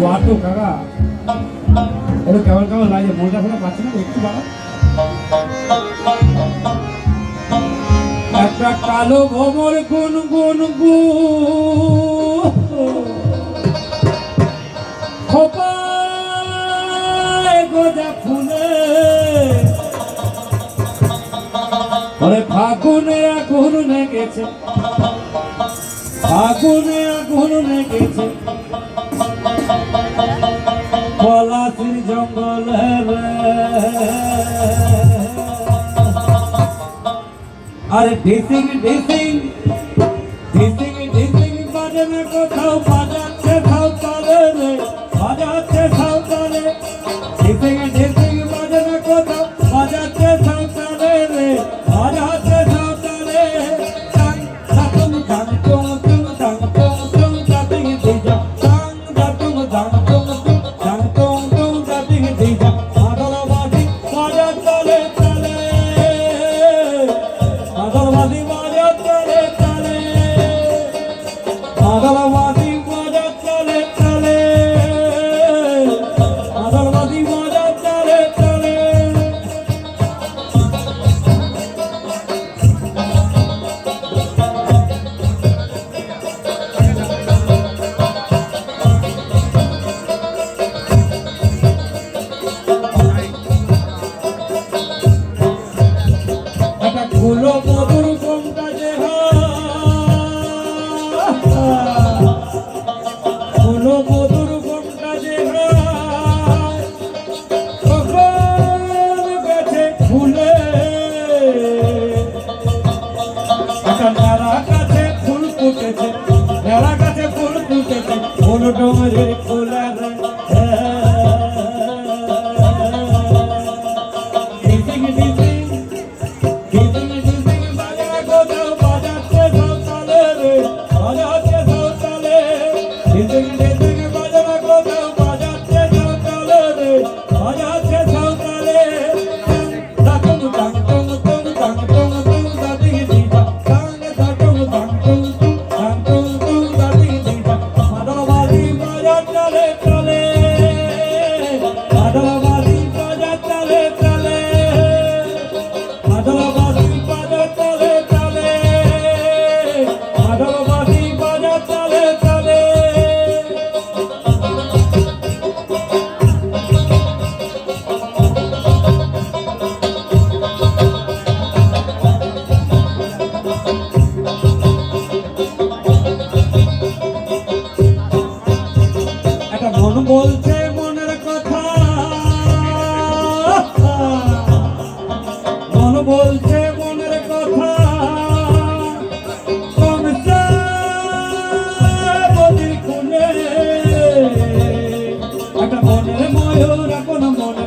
বাটো কাকা একটু কেমন কেমন লাগে মনটা ফোনা পাচ্ছি না একটু বাবা একটা কালো ভ্রমর গুন গুন গু খোপায় গোজা ফুলে ওরে ফাগুনে আগুন লেগেছে ফাগুনে আগুন লেগেছে পলাশির জঙ্গলে আরে ডিসিং ডিসিং ডিসিং ডিসিং বাজে না কোথাও বাজাচ্ছে সাঁওতালে রে বাজাচ্ছে সাঁওতালে ডিসিং ডিসিং বাজে না কোথাও বাজাচ্ছে সাঁওতালে রে বাজাচ্ছে সাঁওতালে টাং টাং টাং টং টং টাং টং টং টাং দিজা টাং টাং টাং টং টং টাং টং টং টাং দিজা মাদলবাজি বাজা চলে চলে মাদলবাজি বাজা চলে চলে মাদলবাজি বাজা চলে চলে মাদলবাজি বাজা চলে চলে একটা ফুলো মধুর কোনটা যে ফুলো মধুর কোনটা যে কখন গেছে ফুলে একটা নারা গাছে ফুল ফুটেছে নারা গাছে ফুল ফুটেছে ফুল ডোমরের ফুলে ডিসিং ডিসিং ডিসিং ডিসিং বাজে না কোথাও বাজাচ্ছে সাঁওতালে রে বাজাচ্ছে সাঁওতালে ডিসিং ডিসিং বাজে না কোথাও বাজাচ্ছে সাঁওতালে রে বাজাচ্ছে সাঁওতালে টাং টাং টং টং টাং টং টং দাদি দিজা টাং টাং টং টাং টং টাং টং টং দাদি দিজা মাদলবাজি বাজা চলে চলে মাদলবাজি বাজা চলে চলে মাদলবাজি বাজা চলে চলে মাদলবাজি বাজা চলে চলে একটা মন বলছে মনের কথা মন বলছে মনের কথা কমছে বদির খুলে একটা মনের ময়ূর আপন মনে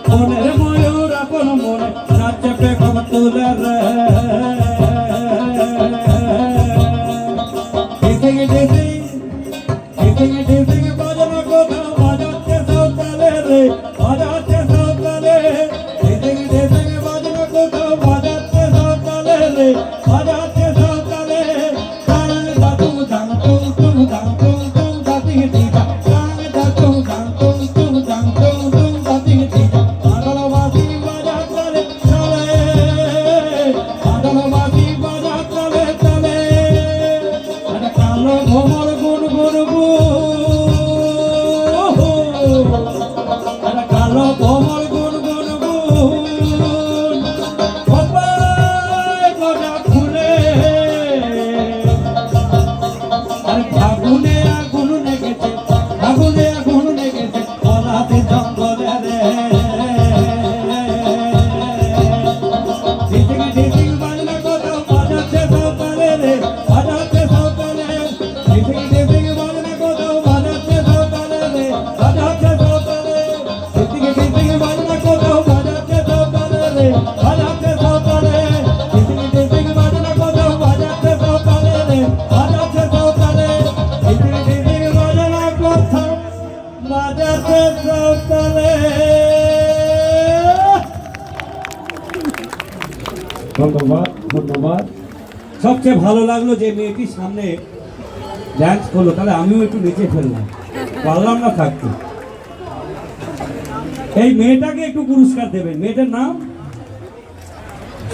মনের ময়ূর আপন মনে নাচে পেখম তুলে রে ডিসিং ডিসিং ডিসিং ডিসিং বাজে না কোথাও বাজাচ্ছে সাঁওতালে রে বাজাচ্ছে সাঁওতালে ডিসিং ডিসিং বাজে না কোথাও বাজাচ্ছে সাঁওতালে রে বাজাচ্ছে সাঁওতালে টাং টাং টাং টং টং টাং টং টং দাদি দিজা টাং টাং টং টাং টং টং টাং টং টং দাদি দিজা মাদলবাজি বাজা চলে চলে মাদলবাজি বাজা চলে চলে একটা কালো ভ্রমর গুন গুন গু একটা কালো ভ্রমর গুন গুন গুন খোপায় গোজা ফুলে আর ফাগুনে আগুন লেগেছে ফাগুনে আগুন লেগেছে পলাশির জঙ্গলে রে ডিসিং ডিসিং বাজে না কোথাও বাজাচ্ছে সাঁওতালে রে বাজাচ্ছে সাঁওতালে ডিসিং ডিসিং বাজে না কোথাও বাজাচ্ছে সাঁওতালে রে বাজাচ্ছে সাঁওতালে ডিসিং ডিসিং বাজে না কোথাও বাজাচ্ছে সাঁওতালে রে বাজাচ্ছে সাঁওতালে ডিসিং ডিসিং বাজে না কোথাও বাজাচ্ছে সাঁওতালে রে বাজাচ্ছে সাঁওতালে ডিসিং ডিসিং বাজে না কোথাও বাজাচ্ছে সাঁওতালে। ধন্যবাদ ধন্যবাদ। সবচেয়ে ভালো লাগলো যে মেয়েটির সামনে ড্যান্স করলো, তাহলে আমিও একটু নিচে ফেললাম, পারলাম না থাকতে। এই মেয়েটাকে একটু পুরস্কার দেবেন। মেয়েটার নাম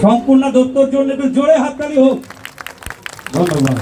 সম্পূর্ণা দত্তর জন্য একটু জোরে হাততালি হোক। ধন্যবাদ।